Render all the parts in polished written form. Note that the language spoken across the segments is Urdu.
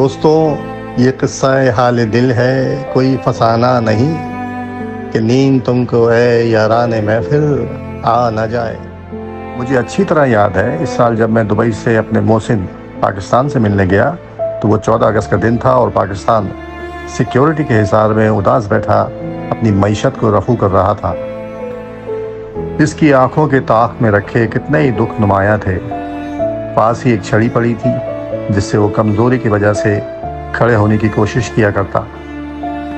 دوستوں، یہ قصہ حال دل ہے، کوئی فسانہ نہیں کہ نیند تم کو ہے یاران محفل آ نہ جائے۔ مجھے اچھی طرح یاد ہے اس سال جب میں دبئی سے اپنے محسن پاکستان سے ملنے گیا تو وہ 14 اگست کا دن تھا اور پاکستان سیکیورٹی کے حصار میں اداس بیٹھا اپنی معیشت کو رفو کر رہا تھا۔ اس کی آنکھوں کے طاق میں رکھے کتنے ہی دکھ نمایاں تھے۔ پاس ہی ایک چھڑی پڑی تھی جس سے وہ کمزوری کی وجہ سے کھڑے ہونے کی کوشش کیا کرتا۔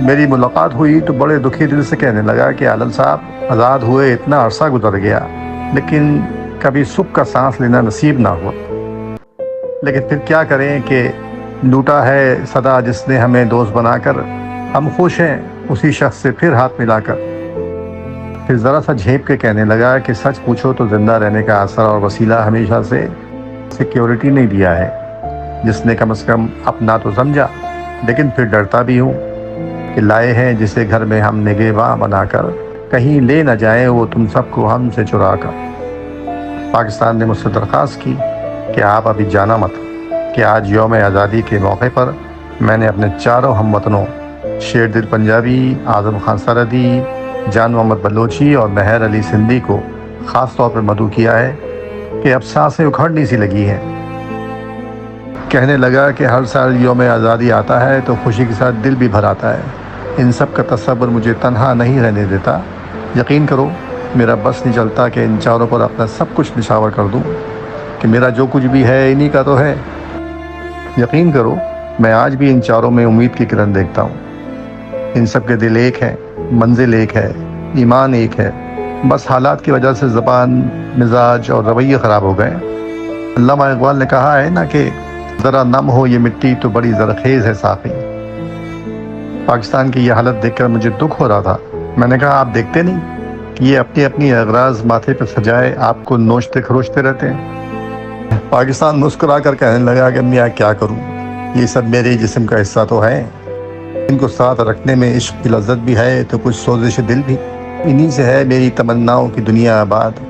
میری ملاقات ہوئی تو بڑے دکھی دل سے کہنے لگا کہ عالم صاحب، آزاد ہوئے اتنا عرصہ گزر گیا لیکن کبھی سکھ کا سانس لینا نصیب نہ ہوا۔ لیکن پھر کیا کریں کہ لوٹا ہے صدا جس نے ہمیں دوست بنا کر، ہم خوش ہیں اسی شخص سے پھر ہاتھ ملا کر۔ پھر ذرا سا جھیپ کے کہنے لگا کہ سچ پوچھو تو زندہ رہنے کا اثر اور وسیلہ ہمیشہ سے سیکیورٹی نہیں دیا ہے، جس نے کم از کم اپنا تو سمجھا، لیکن پھر ڈرتا بھی ہوں کہ لائے ہیں جسے گھر میں ہم نگہباں بنا کر، کہیں لے نہ جائیں وہ تم سب کو ہم سے چرا کر۔ پاکستان نے مجھ سے درخواست کی کہ آپ ابھی جانا مت، کہ آج یوم آزادی کے موقع پر میں نے اپنے چاروں ہم وطنوں شیر دل پنجابی، اعظم خان سرحدی، جان محمد بلوچی اور مہر علی سندھی کو خاص طور پر مدعو کیا ہے کہ اب سانسیں اکھڑنی سی لگی ہیں۔ کہنے لگا کہ ہر سال یوم آزادی آتا ہے تو خوشی کے ساتھ دل بھی بھر آتا ہے۔ ان سب کا تصور مجھے تنہا نہیں رہنے دیتا۔ یقین کرو میرا بس نہیں چلتا کہ ان چاروں پر اپنا سب کچھ نشاور کر دوں، کہ میرا جو کچھ بھی ہے انہی کا تو ہے۔ یقین کرو میں آج بھی ان چاروں میں امید کی کرن دیکھتا ہوں۔ ان سب کے دل ایک ہیں، منزل ایک ہے، ایمان ایک ہے، بس حالات کی وجہ سے زبان، مزاج اور رویے خراب ہو گئے۔ علامہ اقبال نے کہا ہے نا کہ ذرا نم ہو یہ مٹی تو بڑی زرخیز ہے ساقی۔ پاکستان کی یہ حالت دیکھ کر مجھے دکھ ہو رہا تھا۔ میں نے کہا آپ دیکھتے نہیں کہ یہ اپنی اپنی اغراض ماتھے پہ سجائے آپ کو نوچتے کھروچتے رہتے ہیں۔ پاکستان مسکرا کر کہنے لگا کہ میاں کیا کروں، یہ سب میرے جسم کا حصہ تو ہے، ان کو ساتھ رکھنے میں عشق کی لذت بھی ہے تو کچھ سوزش دل بھی، انہی سے ہے میری تمناؤں کی دنیا آباد۔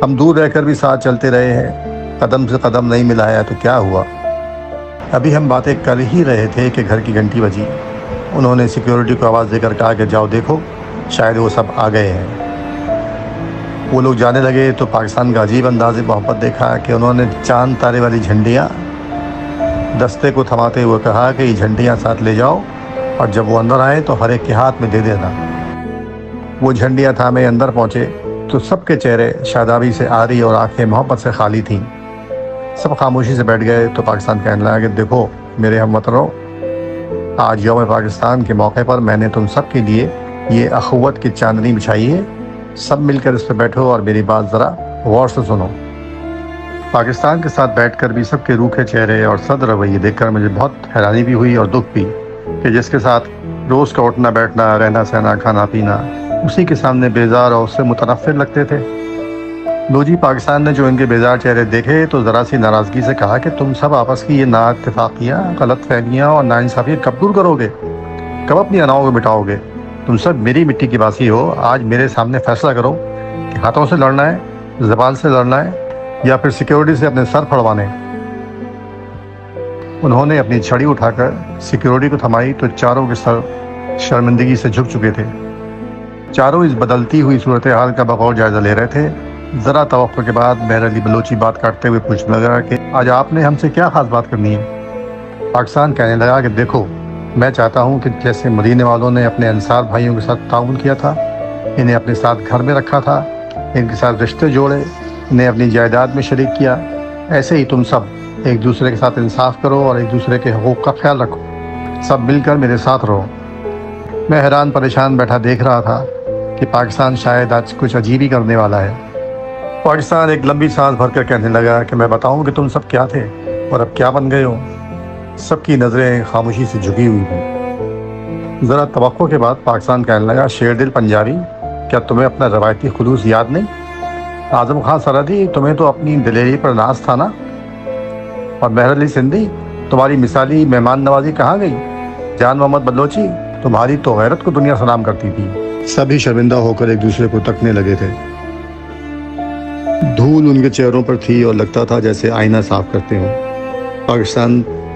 ہم دور رہ کر بھی ساتھ چلتے رہے ہیں، قدم سے قدم نہیں ملایا تو کیا ہوا۔ ابھی ہم باتیں کر ہی رہے تھے کہ گھر کی گھنٹی بجی۔ انہوں نے سیکیورٹی کو آواز دے کر کہا کہ جاؤ دیکھو، شاید وہ سب آ گئے ہیں۔ وہ لوگ جانے لگے تو پاکستان کا عجیب انداز محبت دیکھا کہ انہوں نے چاند تارے والی جھنڈیاں دستے کو تھماتے ہوئے کہا کہ یہ جھنڈیاں ساتھ لے جاؤ اور جب وہ اندر آئے تو ہر ایک کے ہاتھ میں دے دینا۔ وہ جھنڈیاں تھامے اندر پہنچے تو سب کے چہرے شادابی سے آری اور آنکھیں محبت سے خالی تھیں۔ سب خاموشی سے بیٹھ گئے تو پاکستان کہنے لگا کہ دیکھو میرے ہم وطنوں، آج یوم پاکستان کے موقع پر میں نے تم سب کے لیے یہ اخوت کی چاندنی بچھائی ہے، سب مل کر اس پہ بیٹھو اور میری بات ذرا غور سے سنو۔ پاکستان کے ساتھ بیٹھ کر بھی سب کے روکھے چہرے اور سرد رویے دیکھ کر مجھے بہت حیرانی بھی ہوئی اور دکھ بھی، کہ جس کے ساتھ روز کا اٹھنا بیٹھنا، رہنا سہنا، کھانا پینا، اسی کے سامنے بیزار اور اس سے متنفر لگتے تھے۔ لو جی، پاکستان نے جو ان کے بیزار چہرے دیکھے تو ذرا سی ناراضگی سے کہا کہ تم سب آپس کی یہ نا اتفاقیاں، غلط فہمیاں اور ناانصافیاں کب دور کرو گے، کب اپنی اناؤں کو مٹاؤ گے؟ تم سب میری مٹی کی باسی ہو، آج میرے سامنے فیصلہ کرو کہ ہاتھوں سے لڑنا ہے، زبان سے لڑنا ہے، یا پھر سیکیورٹی سے اپنے سر پھڑوانے۔ انہوں نے اپنی چھڑی اٹھا کر سیکیورٹی کو تھمائی تو چاروں کے سر شرمندگی سے جھک چکے تھے۔ چاروں اس بدلتی ہوئی صورتحال کا بغور جائزہ لے رہے تھے۔ ذرا توقع کے بعد مہر علی بلوچی بات کاٹتے ہوئے پوچھنے لگا کہ آج آپ نے ہم سے کیا خاص بات کرنی ہے؟ پاکستان کہنے لگا کہ دیکھو میں چاہتا ہوں کہ جیسے مدینے والوں نے اپنے انصار بھائیوں کے ساتھ تعاون کیا تھا، انہیں اپنے ساتھ گھر میں رکھا تھا، ان کے ساتھ رشتے جوڑے، انہیں اپنی جائیداد میں شریک کیا، ایسے ہی تم سب ایک دوسرے کے ساتھ انصاف کرو اور ایک دوسرے کے حقوق کا خیال رکھو، سب مل کر میرے ساتھ رہو۔ میں حیران پریشان بیٹھا دیکھ رہا تھا کہ پاکستان شاید آج کچھ عجیب ہی کرنے والا ہے۔ پاکستان ایک لمبی سانس بھر کر کہنے لگا کہ میں بتاؤں کہ تم سب کیا تھے اور اب کیا بن گئے ہو۔ سب کی نظریں خاموشی سے جھکی ہوئی تھیں۔ ذرا توقع کے بعد پاکستان کہنے لگا شیر دل پنجابی، کیا تمہیں اپنا روایتی خلوص یاد نہیں؟ اعظم خان سرحدی، تمہیں تو اپنی دلیری پر ناز تھا نا؟ اور مہر علی سندھی، تمہاری مثالی مہمان نوازی کہاں گئی؟ جان محمد بلوچی، تمہاری تو غیرت کو دنیا سلام کرتی تھی۔ سبھی شرمندہ ہو کر ایک دوسرے کو تکنے لگے تھے۔ دھول ان کے چہروں پر تھی اور لگتا تھا جیسے آئینہ صاف کرتے ہوں۔ پاکستان